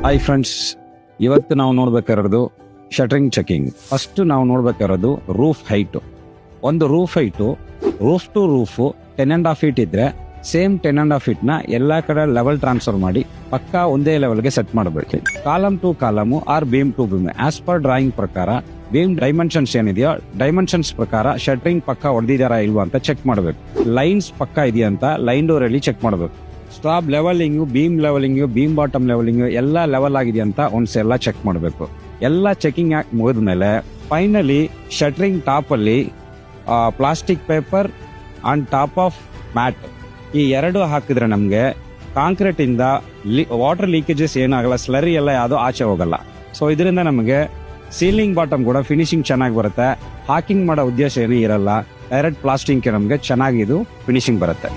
Hi friends, ಇವತ್ತು ನಾವು ನೋಡ್ಬೇಕಾಗಿರೋದು shuttering checking. First ನಾವು ನೋಡ್ಬೇಕಾಗಿರೋದು ರೂಫ್ ಹೈಟ್. ಒಂದು roof height roof to roof 10.5 feet ಇದ್ರೆ ಸೇಮ್ 10.5 feet ನ ಎಲ್ಲಾ ಕಡೆ ಲೆವೆಲ್ ಟ್ರಾನ್ಸ್ಫರ್ ಮಾಡಿ ಪಕ್ಕಾ ಒಂದೇ ಲೆವೆಲ್ಗೆ ಸೆಟ್ ಮಾಡಬೇಕು. Column to column or beam to beam as per drawing ಪ್ರಕಾರ ಬೀಮ್ ಡೈಮೆನ್ಷನ್ಸ್ ಏನಿದೆಯೋ ಡೈಮೆನ್ಷನ್ಸ್ ಪ್ರಕಾರ ಶಟರಿಂಗ್ ಪಕ್ಕ ಹೊಡೆದಿದಾರಾ ಇಲ್ವಾ ಅಂತ ಚೆಕ್ ಮಾಡಬೇಕು. ಲೈನ್ಸ್ ಪಕ್ಕ ಇದೆಯಾ ಅಂತ ಲೈನ್ ಡೋರ್ ಅಲ್ಲಿ ಚೆಕ್ ಮಾಡಬೇಕು. ಸ್ಟಾಪ್ ಲೆವೆಲಿಂಗು, ಬೀಮ್ ಲೆವೆಲಿಂಗು, ಬೀಮ್ ಬಾಟಮ್ ಲೆವೆಲಿಂಗು ಎಲ್ಲ ಲೆವೆಲ್ ಆಗಿದೆ ಅಂತ ಒಂದ್ಸಲ ಚೆಕ್ ಮಾಡಬೇಕು. ಎಲ್ಲ ಚೆಕಿಂಗ್ ಮುಗಿದ್ಮೇಲೆ ಫೈನಲಿ ಶಟರಿಂಗ್ ಟಾಪ್ ಅಲ್ಲಿ plastic paper on top of mat ಈ ಎರಡು ಹಾಕಿದ್ರೆ ನಮ್ಗೆ ಕಾಂಕ್ರೀಟ್ ಇಂದ ವಾಟರ್ ಲೀಕೇಜಸ್ ಏನಾಗಲ್ಲ, ಸ್ಲರಿ ಎಲ್ಲ ಯಾವ್ದು ಆಚೆ ಹೋಗಲ್ಲ. ಸೊ ಇದರಿಂದ ನಮಗೆ ಸೀಲಿಂಗ್ ಬಾಟಮ್ ಕೂಡ ಫಿನಿಶಿಂಗ್ ಚೆನ್ನಾಗಿ ಬರುತ್ತೆ. ಹಾಕಿಂಗ್ ಮಾಡೋ ಉದ್ದೇಶ ಏನೂ ಇರಲ್ಲ, ಡೈರೆಕ್ಟ್ ಪ್ಲಾಸ್ಟಿಂಗ್ ನಮಗೆ ಚೆನ್ನಾಗಿದು ಫಿನಿಶಿಂಗ್ ಬರುತ್ತೆ.